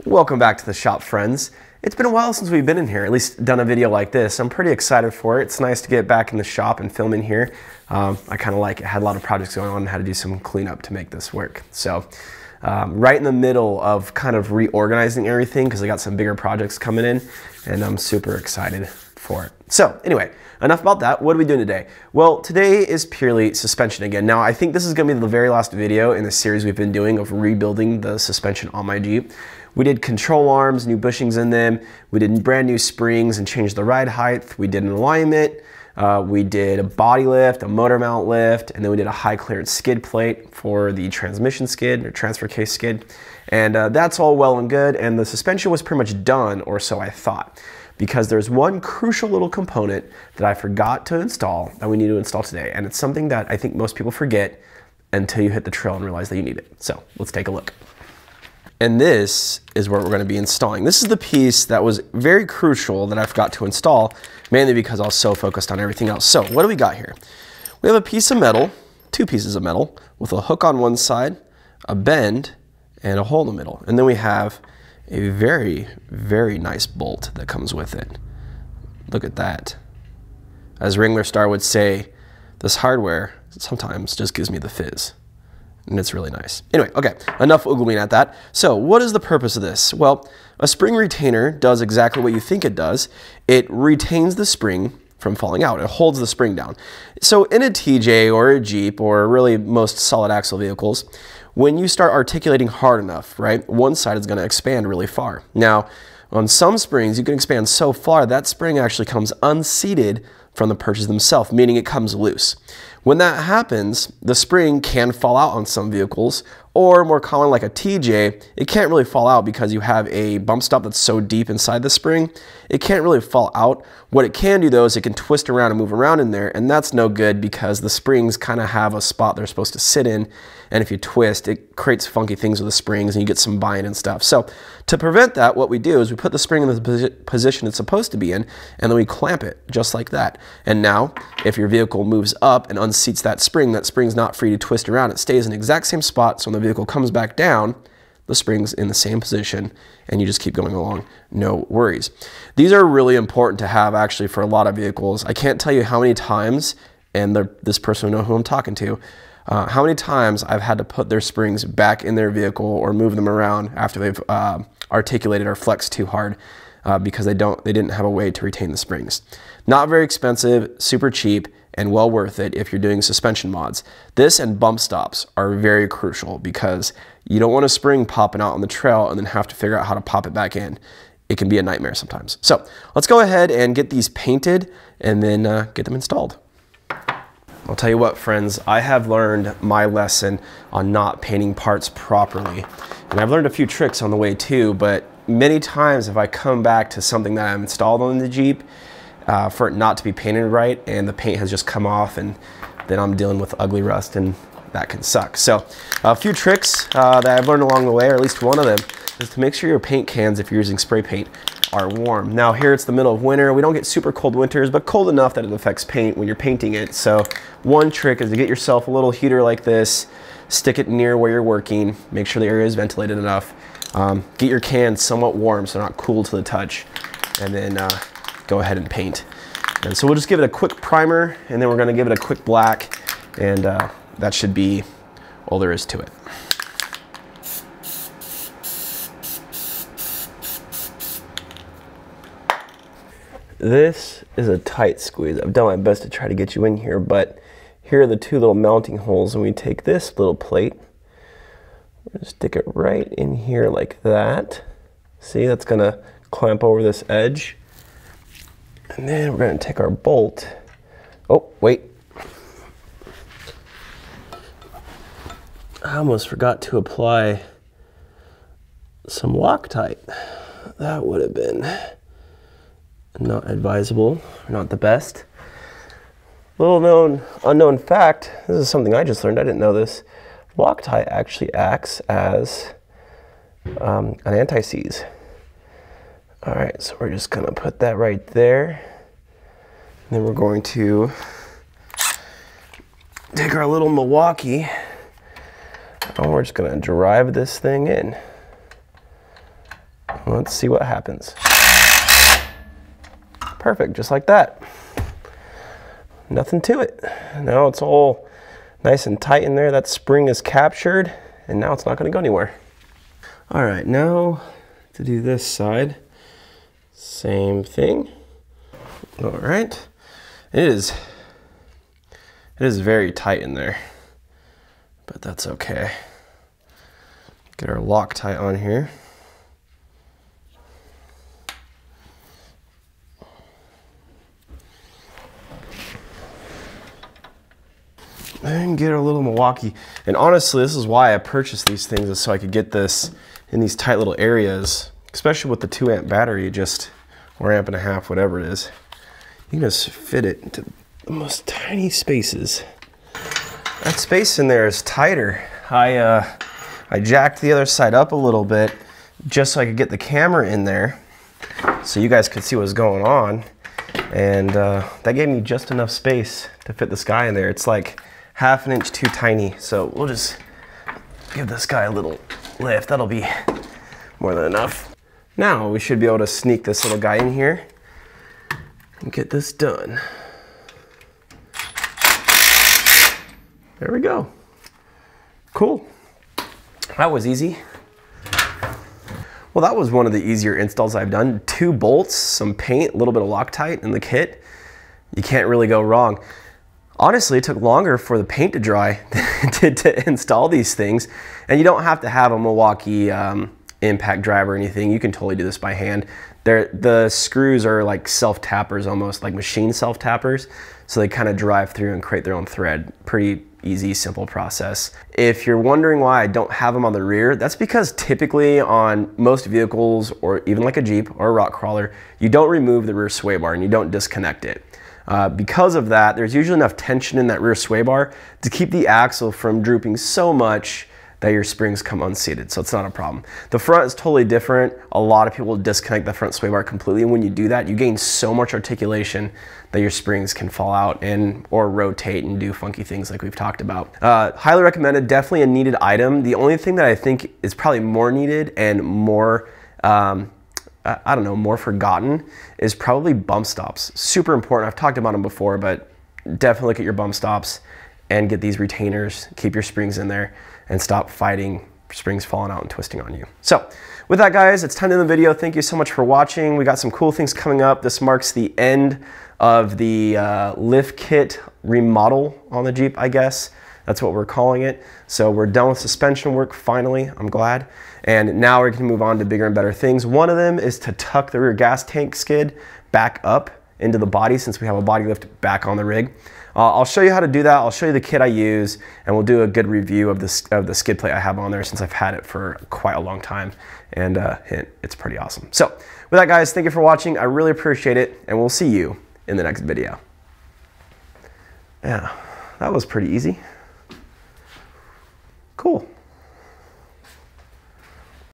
Welcome back to the shop, friends. It's been a while since we've been in here, at least done a video like this. I'm pretty excited for it. It's nice to get back in the shop and film in here. I kind of like it. I had a lot of projects going on and had to do some cleanup to make this work. So right in the middle of kind of reorganizing everything because I got some bigger projects coming in and I'm super excited for it. So anyway, enough about that. What are we doing today? Well, today is purely suspension again. Now, I think this is going to be the very last video in the series we've been doing of rebuilding the suspension on my Jeep. We did control arms, new bushings in them. We did brand new springs and changed the ride height. We did an alignment. We did a body lift, a motor mount lift, and then we did a high clearance skid plate for the transmission skid or transfer case skid. And that's all well and good. And the suspension was pretty much done, or so I thought, because there's one crucial little component that I forgot to install that we need to install today. And it's something that I think most people forget until you hit the trail and realize that you need it. So let's take a look. And this is what we're going to be installing. This is the piece that was very crucial that I forgot to install, mainly because I was so focused on everything else. So what do we got here? We have a piece of metal, two pieces of metal, with a hook on one side, a bend, and a hole in the middle. And then we have a very, very nice bolt that comes with it. Look at that. As Wrangler Star would say, this hardware sometimes just gives me the fizz. And it's really nice. Anyway, okay, enough oogling at that. So what is the purpose of this? Well, a spring retainer does exactly what you think it does. It retains the spring from falling out. It holds the spring down. So in a TJ or a Jeep or really most solid axle vehicles, when you start articulating hard enough, right, one side is going to expand really far. Now, on some springs, you can expand so far that spring actually comes unseated from the purchase themselves, meaning it comes loose. When that happens, the spring can fall out on some vehicles, or more common like a TJ, it can't really fall out because you have a bump stop that's so deep inside the spring, it can't really fall out. What it can do though is it can twist around and move around in there, and that's no good because the springs kind of have a spot they're supposed to sit in, and if you twist, it creates funky things with the springs and you get some bind and stuff. So to prevent that, what we do is we put the spring in the position it's supposed to be in, and then we clamp it just like that. And now, if your vehicle moves up and unseats that spring's not free to twist around. It stays in the exact same spot, so when the vehicle comes back down, the spring's in the same position, and you just keep going along, no worries. These are really important to have actually for a lot of vehicles. I can't tell you how many times, and this person will know who I'm talking to, how many times I've had to put their springs back in their vehicle or move them around after they've articulated or flexed too hard because they didn't have a way to retain the springs. Not very expensive, super cheap, and well worth it if you're doing suspension mods. This and bump stops are very crucial because you don't want a spring popping out on the trail and then have to figure out how to pop it back in. It can be a nightmare sometimes. So let's go ahead and get these painted and then get them installed. I'll tell you what, friends, I have learned my lesson on not painting parts properly. And I've learned a few tricks on the way too, but many times if I come back to something that I've installed on the Jeep, for it not to be painted right and the paint has just come off, and then I'm dealing with ugly rust, and that can suck. So a few tricks that I've learned along the way, or at least one of them, is to make sure your paint cans, if you're using spray paint, are warm. Now here it's the middle of winter. We don't get super cold winters, but cold enough that it affects paint when you're painting it. So one trick is to get yourself a little heater like this, stick it near where you're working, make sure the area is ventilated enough, get your cans somewhat warm so they're not cool to the touch, and then go ahead and paint. And so we'll just give it a quick primer, and then we're going to give it a quick black, and that should be all there is to it. This is a tight squeeze. I've done my best to try to get you in here, but here are the two little mounting holes, and we take this little plate, we're going to stick it right in here like that. See, that's going to clamp over this edge. And then we're going to take our bolt. Oh, wait. I almost forgot to apply some Loctite. That would have been not advisable, not the best. Little unknown fact, this is something I just learned, I didn't know this. Loctite actually acts as an anti-seize. All right, so we're just gonna put that right there. And then we're going to take our little Milwaukee and we're just gonna drive this thing in. Let's see what happens. Perfect, just like that. Nothing to it. Now it's all nice and tight in there. That spring is captured, and now it's not going to go anywhere. All right, now to do this side, same thing. All right, it is very tight in there, but that's okay. Get our Loctite on here. And get our little Milwaukee. And honestly, this is why I purchased these things, is so I could get this in these tight little areas, especially with the 2-amp battery, or 1.5 amp, whatever it is. You can just fit it into the most tiny spaces. That space in there is tighter. I jacked the other side up a little bit just so I could get the camera in there so you guys could see what's going on. And that gave me just enough space to fit this guy in there. It's like 1/2 inch too tiny. So we'll just give this guy a little lift. That'll be more than enough. Now we should be able to sneak this little guy in here and get this done. There we go. Cool. That was easy. Well, that was one of the easier installs I've done. 2 bolts, some paint, a little bit of Loctite in the kit. You can't really go wrong. Honestly, it took longer for the paint to dry to install these things. And you don't have to have a Milwaukee impact drive or anything. You can totally do this by hand. The screws are like self-tappers, almost like machine self-tappers. So they kind of drive through and create their own thread. Pretty easy, simple process. If you're wondering why I don't have them on the rear, that's because typically on most vehicles, or even like a Jeep or a rock crawler, you don't remove the rear sway bar and you don't disconnect it. Because of that, there's usually enough tension in that rear sway bar to keep the axle from drooping so much that your springs come unseated, so it's not a problem. The front is totally different. A lot of people disconnect the front sway bar completely, and when you do that, you gain so much articulation that your springs can fall out or rotate and do funky things like we've talked about. Highly recommended, definitely a needed item. The only thing that I think is probably more needed and more, I don't know, more forgotten is probably bump stops. Super important. I've talked about them before, but definitely look at your bump stops and get these retainers, keep your springs in there, and stop fighting springs falling out and twisting on you. So with that, guys, it's time to end the video. Thank you so much for watching. We got some cool things coming up. This marks the end of the lift kit remodel on the Jeep, I guess. That's what we're calling it. So we're done with suspension work finally, I'm glad. And now we're gonna move on to bigger and better things. One of them is to tuck the rear gas tank skid back up into the body, since we have a body lift back on the rig. I'll show you how to do that. I'll show you the kit I use, and we'll do a good review of the skid plate I have on there, since I've had it for quite a long time. And it's pretty awesome. So with that, guys, thank you for watching. I really appreciate it, and we'll see you in the next video. Yeah, that was pretty easy. Cool.